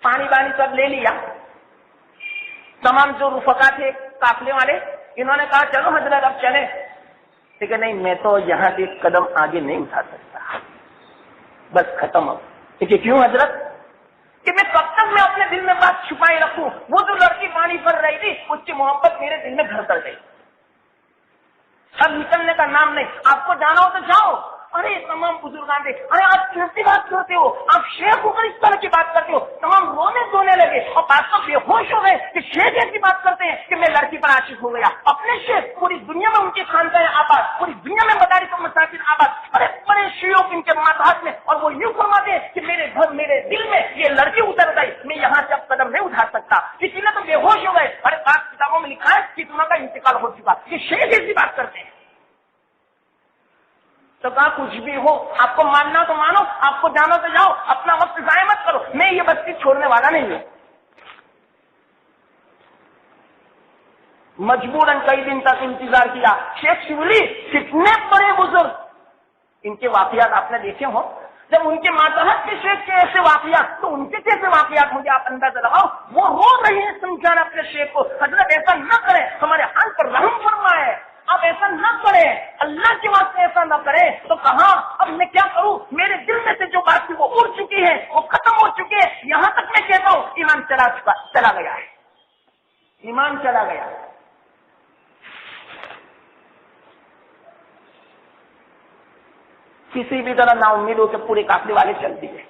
پانی وانی سب لے لیا۔ تمام جو رفقا تھے قافلے والے انہوں نے کہا چلو حضرت اب چلیں، لیکن نہیں میں تو یہاں سے ایک قدم آگے نہیں اٹھا سکتا، بس ختم ہو۔ دیکھیے کیوں حضرت؟ کہ میں کب تک میں اپنے دل میں بات چھپائے رکھوں؟ وہ جو لڑکی پانی بھر رہی تھی اس کی محبت میرے دل میں گھر کر گئی، اب نکلنے کا نام نہیں۔ آپ کو جانا ہو تو جاؤ۔ ارے تمام بزرگان تھے، ارے آپ کیسی بات کرتے ہو، آپ شیخ ہو کر اس طرح کی بات کرتے ہو؟ تمام رونے دھونے لگے اور بات تو بے ہوش ہو گئے کہ شیخ ایسی بات کرتے ہیں کہ میں لڑکی پر عاشق ہو گیا۔ اپنے شیخ پوری دنیا میں ان کی خانقاہیں آباد، پوری دنیا میں مدارس و مساجد آباد، ارے بڑے شیوخ ان کے ماتحت میں، اور وہ یوں فرماتے ہیں کہ میرے گھر میرے دل میں یہ لڑکی اتر گئی، میں یہاں سے اب قدم نہیں اٹھا سکتا۔ کسی نے تو بے ہوش ہو گئے۔ ارے بات کتابوں میں لکھا ہے کہ تمہارا کا انتقال ہو چکا، یہ شیخ ایسی بات کرتے ہیں۔ تو کہا کچھ بھی ہو، آپ کو ماننا تو مانو، آپ کو جانا تو جاؤ، اپنا وقت ضائع مت کرو، میں یہ بستی چھوڑنے والا نہیں ہوں۔ مجبوراً کئی دن تک انتظار کیا۔ شیخ شبلی کتنے بڑے بزرگ، ان کے واقعات آپ نے دیکھے ہو، جب ان کے ماتحت کے شیخ کے ایسے واقعات تو ان کے کیسے واقعات ہوں گے آپ اندازہ لگاؤ۔ وہ رو رہے ہیں سمجھانا اپنے شیخ کو، حضرت ایسا نہ کریں، ہمارے حال پر رحم فرمائے، اب ایسا نہ کریں، اللہ کے واسطے ایسا نہ کریں۔ تو کہاں اب میں کیا کروں، میرے دل میں سے جو بات تھی وہ اڑ چکی ہے، وہ ختم ہو چکی ہے، یہاں تک میں کہتا ہوں ایمان چلا گیا ہے، ایمان چلا گیا۔ کسی بھی طرح نا امید ہو کہ پورے قافلے والے چل دیے،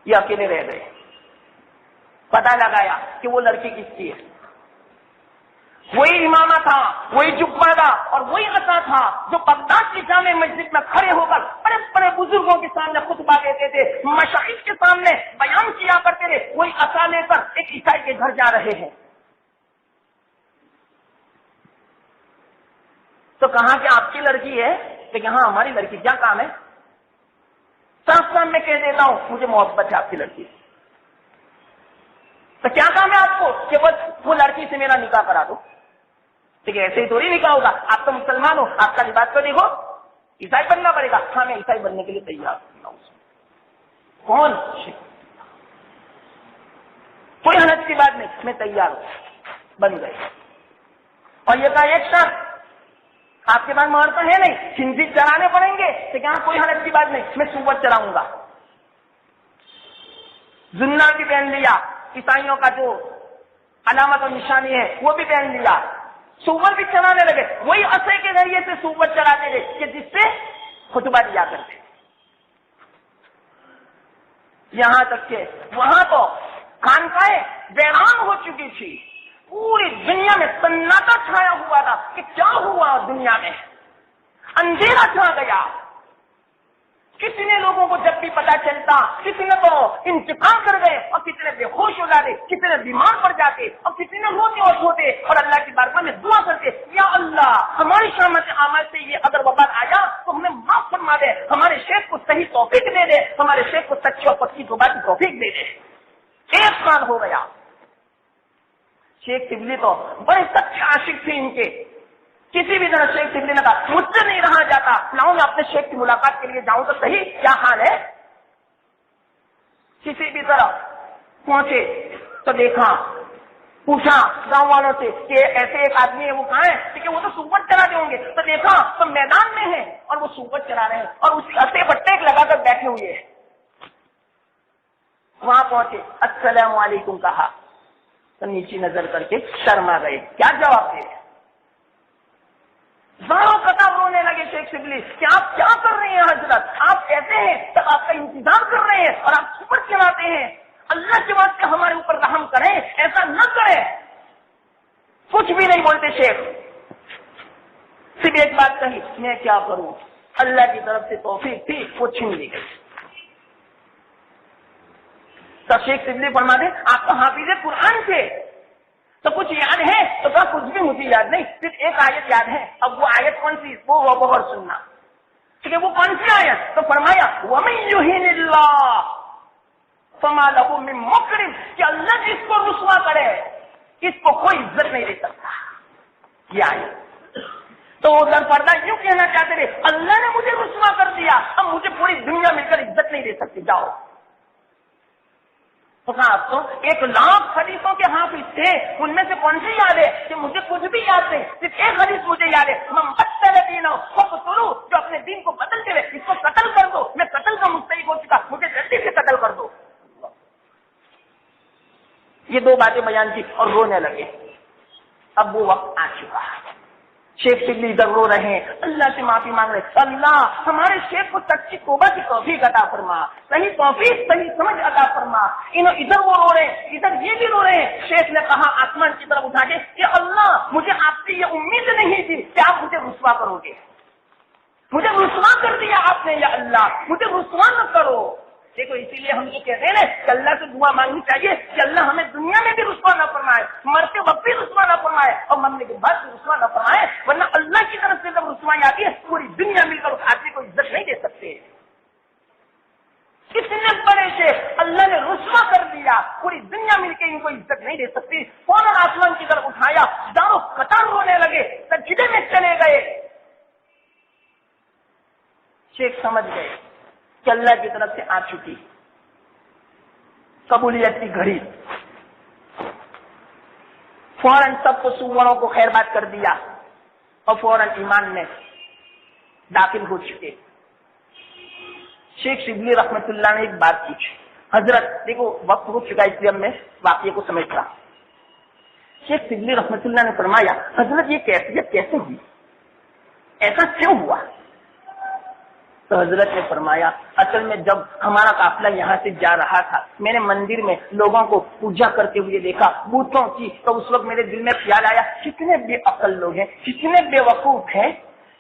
یہ اکیلے رہ گئے۔ پتہ لگایا کہ وہ لڑکی کس کی ہے، وہی امامہ تھا، وہی جبہ تھا اور وہی عصا تھا جو بغداد کی جامع مسجد میں کھڑے ہو کر بڑے بڑے بزرگوں کے سامنے خطبہ دیتے تھے، مشائخ کے سامنے بیان کیا کرتے تھے، وہی عصا لے کر ایک عیسائی کے گھر جا رہے ہیں۔ تو کہا کہ آپ کی لڑکی ہے؟ کہ ہاں ہماری لڑکی، کیا کام ہے؟ صاف صاف میں کہہ دیتا ہوں مجھے محبت ہے آپ کی لڑکی سے۔ تو کیا کام ہے آپ کو؟ کہ بس وہ لڑکی سے میرا نکاح کرا دو۔ ٹھیک ہے، ایسے ہی تھوڑی نکاح ہوگا، آپ تو مسلمان ہو، آپ کا لباس تو دیکھو، عیسائی بننا پڑے گا۔ ہاں میں عیسائی بننے کے لیے تیار ہوں۔ کون؟ کوئی حرج کی بات نہیں، میں تیار ہوں۔ بن گئے۔ اور یہ کہا ایک شخص آپ کے پاس مہر تو ہے نہیں، خنزیر چرانے پڑیں گے، تو کیا کوئی حرج کی بات نہیں، میں سور چراؤں گا۔ زنا بھی پہن لیا، عیسائیوں کا جو علامت و نشانی ہے وہ بھی پہن لیا، سور بھی چرانے لگے، وہی عصے کے ذریعے سے سور چراتے تھے کہ جس سے خطبہ دیا کرتے۔ یہاں تک کہ وہاں تو خانقاہیں ویران ہو چکی تھی، پوری دنیا میں سناٹا چھایا ہوا تھا کہ کیا ہوا دنیا میں، اندھیرا چھا گیا. کسی نے لوگوں کو جب بھی پتا چلتا کسی نے تو انتقام کر گئے اور کسی نے بے ہوش ہو جاتے، کسی نے بیمار پڑ جاتے اور کسی نے روتے اور سوتے اور اللہ کی بارگاہ میں دعا کرتے، یا اللہ ہماری شامت اعمال سے یہ اگر وبال آیا تو ہمیں معاف فرما دے، ہمارے شیخ کو صحیح توفیق دے دے، ہمارے شیخ کو سچی اور پکی توبہ کی توفیق دے دے. 1 سال ہو گیا. شیخ شبلی تو بڑے سچے عاشق تھے ان کے. کسی بھی طرح شیخ شبلی نے کہا مجھ سے نہیں رہا جاتا، لاؤں میں اپنے شیخ کی ملاقات کے لیے جاؤں تو صحیح، کیا حال ہے. کسی بھی طرح پہنچے تو دیکھا، پوچھا گاؤں والوں سے کہ ایسے ایک آدمی ہے وہ کہاں ہے، کہ وہ تو سوپر چلا دیں گے. تو دیکھا تو میدان میں ہے اور وہ سوپر چلا رہے ہیں اور اسی اتے بٹے لگا کر بیٹھے ہوئے ہیں. وہاں پہنچے، السلام علیکم کہا تو نیچی نظر کر کے شرما گئے. کیا جواب دے؟ زاروں قطار رونے لگے شیخ شبلی کہ آپ کیا کر رہے ہیں حضرت، آپ کیسے ہیں، تب آپ کا انتظار کر رہے ہیں اور آپ سپر چلاتے ہیں. اللہ کے واسطے ہمارے اوپر رحم کریں، ایسا نہ کریں. کچھ بھی نہیں بولتے شیخ، صرف ایک بات کہی، میں کیا کروں، اللہ کی طرف سے توفیق تھی وہ چھین لی گئی. تو شیخ شبلی فرما دے آپ تو حافظ قرآن تھے تو کچھ یاد ہے، تو کہا کچھ بھی مجھے یاد نہیں، صرف ایک آیت یاد ہے. اب وہ آیت کون سی، وہ غور سننا. ٹھیک ہے، وہ کون سی آیت؟ تو فرمایا وَمَن يُهِنِ اللَّهُ فَمَا لَهُ مِن مُكْرِمٍ، کہ اللہ جس کو رسوا کرے اس کو کوئی عزت نہیں دے سکتا. یہ آیت تو ادھر پردہ یوں کہنا چاہتے تھے اللہ نے مجھے رسوا کر دیا، اب مجھے پوری دنیا مل کر عزت نہیں دے سکتی، جاؤ. آپ تو 1,00,000 حدیثوں کے حافظ تھے، ان میں سے کون سی یاد ہے کہ مجھے کچھ بھی یاد نہیں، صرف ایک حدیث مجھے یاد ہے، من بدل دینہ فاقتلوہ، جو اپنے دین کو بدلتے ہوئے اس کو قتل کر دو، میں قتل کا مستحق ہو چکا، مجھے جلدی سے قتل کر دو. یہ 2 باتیں بیان کی اور رونے لگے. اب وہ وقت آ چکا ہے. شیخ شبلی ادھر رو رہے ہیں، اللہ سے معافی مانگ رہے، اللہ ہمارے شیخ کو سچی توبہ کی توفیق عطا فرما، صحیح توفیق صحیح سمجھ عطا فرما. ادھر وہ رو رہے ہیں، ادھر یہ بھی رو رہے ہیں. شیخ نے کہا آسمان کی طرف اٹھا کے کہ اللہ مجھے آپ سے یہ امید نہیں تھی کہ آپ مجھے رسوا کرو گے، مجھے رسوا کر دیا آپ نے، یا اللہ مجھے رسوا نہ کرو. دیکھو اسی لیے ہم یہ کہتے ہیں نا کہ اللہ سے دعا مانگنی چاہیے کہ اللہ ہمیں دنیا میں بھی رسوا نہ فرمائے، مرتے وقت بھی رسوا نہ فرمائے اور مرنے کے بعد بھی رسوا نہ فرمائے، ورنہ اللہ کی طرف سے جب رسوائی آتی ہے پوری دنیا مل کر اس آدمی کو عزت نہیں دے سکتے. کتنے بڑے شیخ اللہ نے رسوا کر دیا، پوری دنیا مل کے ان کو عزت نہیں دے سکتی. فوراً آسمان کی طرف اٹھایا، دارو قطار رونے لگے، سجدے میں چلے گئے. شیخ سمجھ گئے کہ اللہ کی طرف سے آ چکی قبولیت کی گھڑی. فوراً سب کو سوروں کو خیر بات کر دیا اور فوراً ایمان میں داخل ہو چکے. شیخ شبلی رحمت اللہ نے ایک بات پوچھی، حضرت دیکھو وقت ہو چکا اس لیے اب میں واقعے کو سمجھ رہا. شیخ شبلی رحمت اللہ نے فرمایا حضرت یہ کیفیت کیسے ہوئی، ایسا کیوں ہوا؟ تو حضرت نے فرمایا اصل میں جب ہمارا قافلہ یہاں سے جا رہا تھا میں نے مندر میں لوگوں کو پوجا کرتے ہوئے دیکھا بتوں کی، تو اس وقت میرے دل میں خیال آیا کتنے بے عقل لوگ ہیں، کتنے بے وقوف ہیں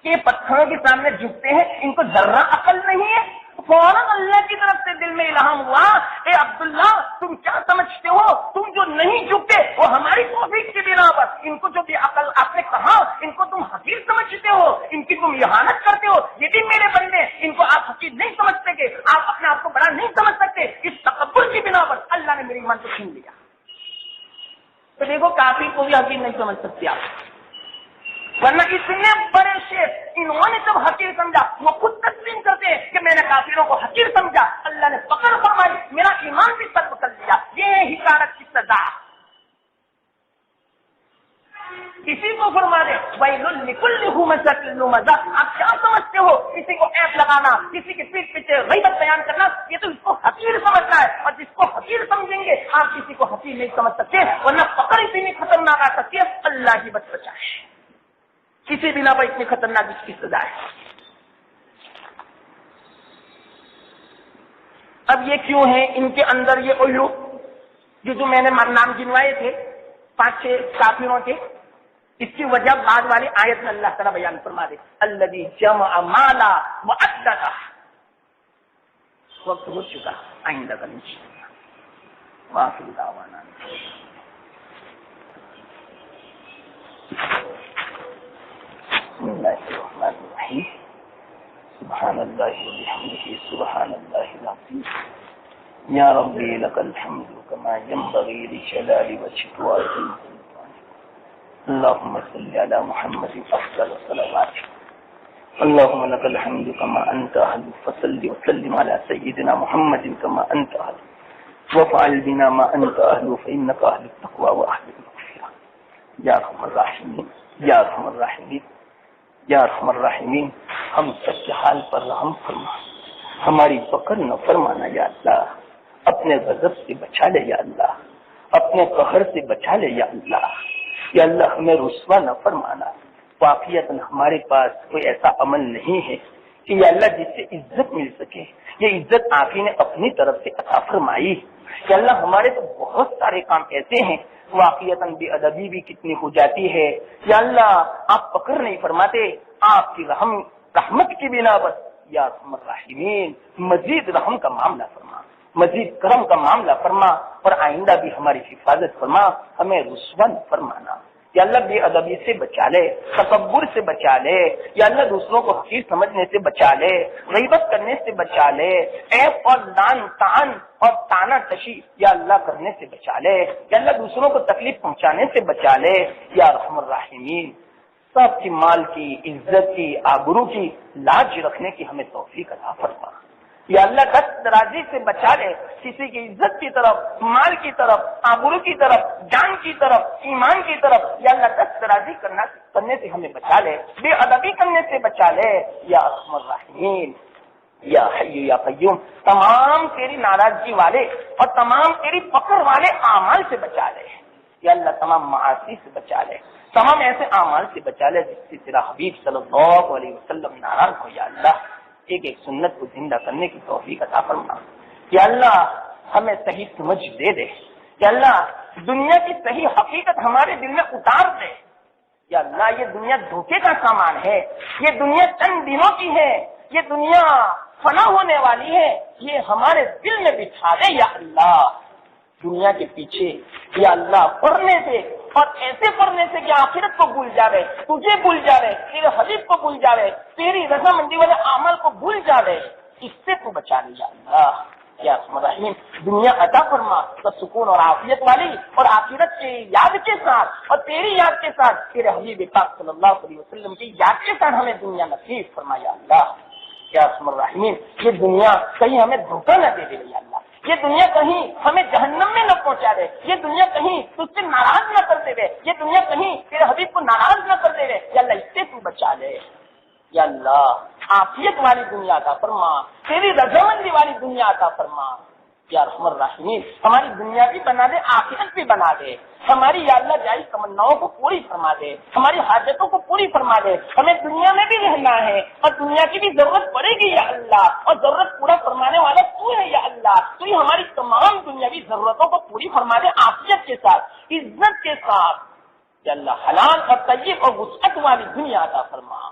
کہ پتھروں کے سامنے جھکتے ہیں، ان کو ذرہ عقل نہیں ہے. فوراً اللہ کی طرف سے دل میں الہام ہوا، اے عبداللہ تم کیا سمجھتے ہو، تم جو نہیں جھکتے وہ ہماری توفیق کی بنا پر، ان کو جو بے عقل آپ نے کہا ان کو تم حقیر سمجھتے ہو، ان کی تم اہانت کرتے ہو، یہ بھی میرے بندے، ان کو آپ حقیر نہیں سمجھ سکے، آپ اپنے آپ کو بڑا نہیں سمجھ سکتے. اس تکبر کی بنا پر اللہ نے میری ایمان کو چھین لیا. تو دیکھو کافی کو بھی حقیر نہیں سمجھ سکتے آپ، ورنہ اتنے بڑے شیخ انہوں نے جب حقیر سمجھا وہ خود تسلیم کرتے ہیں کہ میں نے کافروں کو حقیر سمجھا، اللہ نے پکڑ فرمائی، میرا ایمان بھی سلب کر دیا. یہ ہے حکارت کی سزا. کسی کو فرما دے وَيْلٌ لِكُلِّ هُمَزَةٍ لُمَزَةٍ، آپ کیا سمجھتے ہو کسی کو ایپ لگانا، کسی کے پیٹ پیچھے غیبت بیان کرنا، یہ تو اس کو حقیر سمجھنا ہے، اور جس کو حقیر سمجھیں گے آپ کسی کو حقیر نہیں سمجھ سکتے، ورنہ پکڑ اتنی خطرناک آ سکتی ہے. اللہ کی بچ بچائے، کسی بنا پر اتنی خطرناک اس کی سزا ہے. اب یہ کیوں ہے ان کے اندر یہ عیوب جو میں نے نام گنوائے تھے 5-6 کافروں کے؟ اس کی وجہ بعد والی آیت میں اللہ تعالیٰ بیان فرما دے، الذی جمع مالا وعددہ۔ وقت ہو چکا، آئندہ کل انشاءاللہ۔ وآخر دعوانا بسم اللہ الرحمن الرحیم، سبحان اللہ وبحمدہ سبحان اللہ العظیم، یا ربی لک الحمد کما ینبغی لجلال وجهک وعظیم سلطانک، اللهم صل علی محمد افضل الصلوات، اللهم لك الحمد كما انت اهل، فصل وسلم على سيدنا محمد كما انت اهل، وافعل بنا ما انت اهل، فانك اهل التقوى واهل المغفرة، یا ارحم الراحمین، یا ارحم الراحمین، یا ارحم الراحمین۔ ہم سب کے حال پر رحم فرما، ہماری پکڑ نہ فرمانا یا اللہ، اپنے غضب سے بچا لے یا اللہ، اپنے قہر سے بچا لے یا اللہ، یا اللہ ہمیں رسوا نہ فرمانا۔ واقعیت ہمارے پاس کوئی ایسا عمل نہیں ہے کہ یا اللہ جس سے عزت مل سکے، یہ عزت آپ ہی نے اپنی طرف سے عطا فرمائی۔ یا اللہ ہمارے تو بہت سارے کام ایسے ہیں، واقعیت بے ادبی بھی کتنی ہو جاتی ہے، یا اللہ آپ پکڑ نہیں فرماتے، آپ کی رحمت کی بنا پر یا ارحم الراحمین مزید رحم کا معاملہ فرما، مزید کرم کا معاملہ فرما، اور آئندہ بھی ہماری حفاظت فرما، ہمیں رسوا نہ فرمانا۔ یا اللہ بے ادبی سے بچا لے، تکبر سے بچا لے، یا اللہ دوسروں کو حقیر سمجھنے سے بچا لے، غیبت کرنے سے بچا لے، عیب اور لعن طعن اور تانا تشی یا اللہ کرنے سے بچا لے، یا اللہ دوسروں کو تکلیف پہنچانے سے بچا لے، یا ارحم الراحمین۔ سب کی مال کی، عزت کی، آبرو کی لاج رکھنے کی ہمیں توفیق عطا فرما۔ یا اللہ دست درازی سے بچا لے، کسی کی عزت کی طرف، مال کی طرف، آبرو کی طرف، جان کی طرف، ایمان کی طرف یا اللہ دست درازی کرنے سے ہمیں بچا لے، بے ادبی کرنے سے بچا لے، یا ارحم الراحمین، یا حی یا قیوم۔ تمام تیری ناراضگی والے اور تمام تیری فقر والے اعمال سے بچا لے، یا اللہ تمام معاصی سے بچا لے، تمام ایسے اعمال سے بچا لے جس سے تیرا حبیب صلی اللہ علیہ وسلم ناراض ہو۔ یا اللہ ایک ایک سنت کو زندہ کرنے کی توفیق عطا فرما۔ یا اللہ ہمیں صحیح سمجھ دے دے، یا اللہ دنیا کی صحیح حقیقت ہمارے دل میں اتار دے۔ یا اللہ یہ دنیا دھوکے کا سامان ہے، یہ دنیا چند دنوں کی ہے، یہ دنیا فنا ہونے والی ہے، یہ ہمارے دل میں بٹھا دے یا اللہ۔ دنیا کے پیچھے یا اللہ پڑھنے سے، اور ایسے پڑھنے سے کہ آخرت کو بھول جاوے، تجھے بھول جاوے، تیرے حبیب کو بھول جاوے، تیری رضامندی والے عمل کو بھول جاوے، اس سے تو بچا لے یا اللہ۔ یا ارحم الراحمین دنیا عطا فرما تو سکون اور عافیت والی، اور آخرت کے یاد کے ساتھ اور تیری یاد کے ساتھ، تیرے حبیب پاک صلی اللہ علیہ وسلم کی یاد کے ساتھ ہمیں دنیا نصیب فرما یا اللہ۔ یا ارحم الراحمین یہ دنیا کہیں ہمیں دھوکہ نہ دے دے یا اللہ، یہ دنیا کہیں ہمیں جہنم میں نہ پہنچا دے، یہ دنیا کہیں تجھ سے ناراض نہ کر دے، یہ دنیا کہیں تیرے حبیب کو ناراض نہ کر دے، یا اللہ اس سے تو بچا لے۔ یا اللہ عافیت والی دنیا عطا فرما، تیری رضامندی والی دنیا عطا فرما۔ یا ارحم الراحمین ہماری دنیا بھی بنا دے، آخرت بھی بنا دے، ہماری یا اللہ جائز تمناؤں کو پوری فرما دے، ہماری حاجتوں کو پوری فرما دے۔ ہمیں دنیا میں بھی رہنا ہے اور دنیا کی بھی ضرورت پڑے گی یا اللہ، اور ضرورت پورا فرمانے والا تو ہے یا اللہ۔ تو ہی ہماری تمام دنیاوی ضرورتوں کو پوری فرما دے، عافیت کے ساتھ، عزت کے ساتھ یا اللہ۔ حلال اور طیب اور وسعت والی دنیا عطا فرما،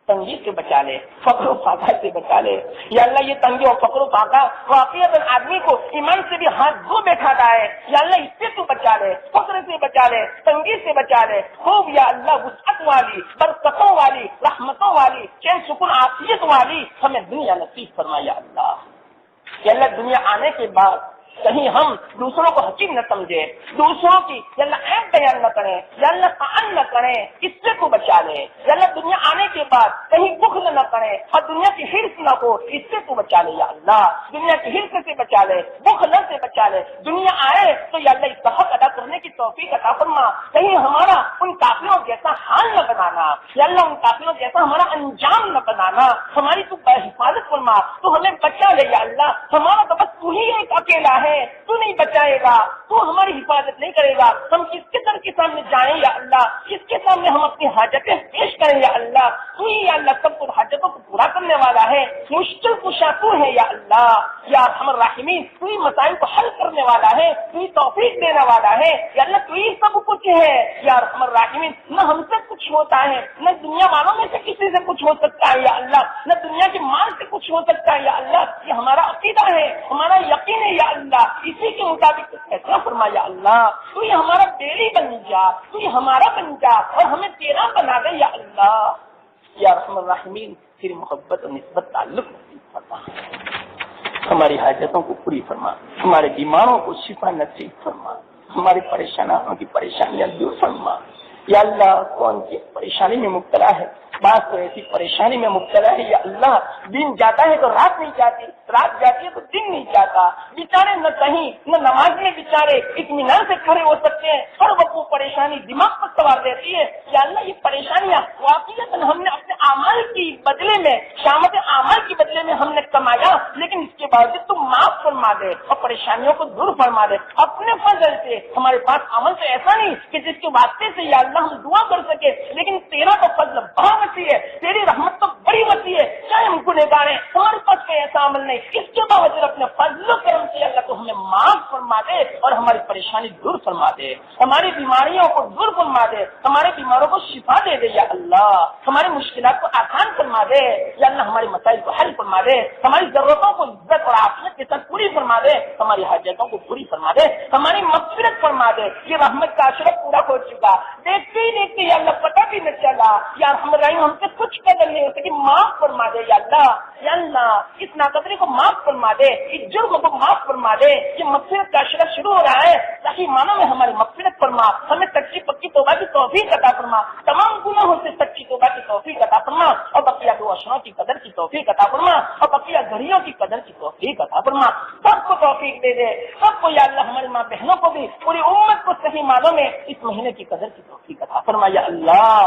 تنگی سے بچا لے، فقر و فاقہ سے بچا لے یا اللہ۔ یہ تنگی اور فقر و فاقہ واقعیت آدمی کو ایمان سے بھی ہاتھ دھو بیٹھاتا ہے، یا اللہ اس سے تو بچا لے، فقر سے بچا لے، تنگی سے بچا لے، خوب یا اللہ وسعت والی، برکتوں والی، رحمتوں والی، چین سکون عافیت والی ہمیں دنیا نصیب فرما یا اللہ۔ یا اللہ دنیا آنے کے بعد کہیں ہم دوسروں کو حقیر نہ سمجھے، دوسروں کی یا اللہ عیب بیان نہ کریں، یا اللہ طعن نہ کریں، اس سے تو بچا لے۔ یا اللہ دنیا آنے کے بعد کہیں بخل نہ کریں اور دنیا کی حرص نہ ہو، اس سے تو بچا لے یا اللہ۔ دنیا کی حرص سے بچا لے، بخل سے بچا لے۔ دنیا آئے تو یا اللہ اس کا حق ادا کرنے کی توفیق عطا فرما، کہیں ہمارا ان کافروں جیسا حال نہ بنانا، یا اللہ ان کافروں جیسا ہمارا انجام نہ بنانا، ہماری تو حفاظت فرما، تو ہمیں بچا لے یا اللہ۔ ہمارا تو بس تو ہی ایک اکیلا ہے، تو نہیں بچائے گا، تو ہماری حفاظت نہیں کرے گا، ہم کس کے در کے سامنے جائیں یا اللہ، کس کے سامنے ہم اپنی حاجتیں پیش کریں یا اللہ، تو ہی یا اللہ سب کچھ حاجتوں کو پورا کرنے والا ہے، مشکل کشا تو ہے یا اللہ، یا ارحم الراحمین، تو ہی مسائل کو حل کرنے والا ہے، تو ہی توفیق دینے والا ہے یا اللہ، تو ہی سب کچھ ہے یا ارحم الراحمین، نہ ہم سے کچھ ہوتا ہے، نہ دنیا والوں میں سے کسی سے کچھ ہو سکتا ہے یا اللہ، نہ دنیا کے مال سے کچھ ہو سکتا ہے یا اللہ، یہ ہمارا عقیدہ ہے، ہمارا یقین ہے یا اللہ، اسی کے مطابق فیصلہ فرما یا اللہ، تو یہ ہمارا بیلی بن جا، تو یہ ہمارا بن جا اور ہمیں تیرا بنا دے یا اللہ، یا ارحم الراحمین، پھر محبت اور نسبت تعلق نصیب فرما، ہماری حاجتوں کو پوری فرما، ہمارے بیماروں کو شفا نصیب فرما، ہماری پریشانیوں کی پریشانیاں دور فرما یا اللہ، کون سی پریشانی میں مبتلا ہے، بعض تو ایسی پریشانی میں مبتلا ہے یا اللہ، دن جاتا ہے تو رات نہیں جاتی، رات جاتی ہے تو دن نہیں جاتا، بیچارے نہ کہیں نہ نماز میں بیچارے اطمینان سے کھڑے ہو سکتے ہیں، ہر وقت وہ پریشانی دماغ پر سوار رہتی ہے یا اللہ، یہ پریشانیاں واقعیت ہم نے اپنے اعمال کی بدلے میں، شامت اعمال کی بدلے میں ہم نے کمایا، لیکن اس کے باوجود تم معاف فرما دے اور پریشانیوں کو دور فرما دے اپنے فضل سے، ہمارے پاس عمل تو ایسا نہیں کہ جس کے واسطے سے یا اللہ ہم دعا کر سکے، لیکن تیرا تو فضل بڑا وسیع ہے، تیری رحمت تو بڑی وسیع ہے، چاہے ہم گنہگار ہیں، ہمارے پاس کوئی ایسا عمل نہیں، اس کے باوجود اپنے فضل و کرم سے اللہ تو ہمیں معاف فرما دے اور ہماری پریشانی دور فرما دے، ہماری بیماریوں کو دور فرما دے، ہمارے بیماروں کو شفا دے دے یا اللہ، ہماری مشکلات کو آسان فرما دے یا اللہ، ہمارے مسائل کو حل فرما دے، ہماری ضرورتوں کو عزت اور عافیت کے ساتھ پوری فرما دے، ہماری حاجتوں کو پوری فرما دے، ہماری مغفرت فرما دے، یہ رحمت کا اشرف پورا ہو چکا، دیکھتے ہی دیکھتے یا اللہ پتہ بھی نہ چلا یا ہم سے کچھ قدر نہیں ہو سکی، معاف فرما دے یا اللہ، اس ناقدری کو معاف فرما دے، اس جرم کو معاف فرما دے، یہ مغفرت کا اشرف شروع ہو رہا ہے، تاکہ مانو میں ہماری مغفرت فرما، ہمیں سچی پکی توبہ کی توفیق عطا فرما، تمام گناہوں سے سچی توبہ کی توفیق عطا فرما، اور بقیہ دو اشروں کی قدر کی توفیق عطا فرما، اور بقیہ گھڑیوں کی قدر کی توفیق عطا فرما، سب کو توفیق دے دے، سب کو یا اللہ، ہماری ماں بہنوں کو بھی، پوری امت کو صحیح معنوں میں اس مہینے کی قدر کی توفیق عطا فرما یا اللہ،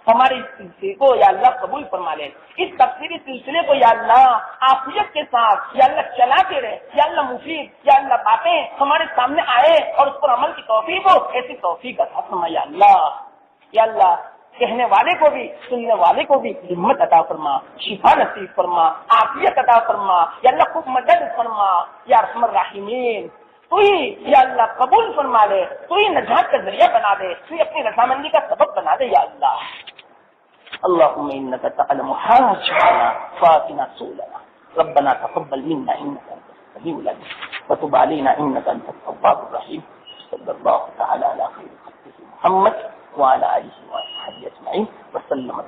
ہمارے اس سلسلے کو یا اللہ قبول فرما لے، اس تفسیری سلسلے کو یا اللہ عافیت کے ساتھ یا اللہ چلاتے رہے یا اللہ، مفید یا اللہ باتیں ہمارے سامنے آئے اور اس پر عمل کی توفیق ہو، ایسی توفیق عطا فرما یا اللہ، یا اللہ کہنے والے کو بھی سننے والے کو بھی ہمت عطا فرما، شفا نصیب فرما، عافیت عطا فرما یا اللہ، خوب مدد فرما یا ارحم الراحمین، تو ہی یا اللہ قبول فرما لے، تو ہی نجات کا ذریعہ بنا دے، تو ہی اپنی رضامندی کا سبب بنا دے یا اللہ۔ اللهم انك تعلم حاجتنا فاتنا سؤلنا ربنا تقبل منا انك انت السميع العليم وتب علينا انك انت التواب الرحيم صلى الله تعالى على خير خلقه محمد وعلى اله وصحبه اجمعين وسلم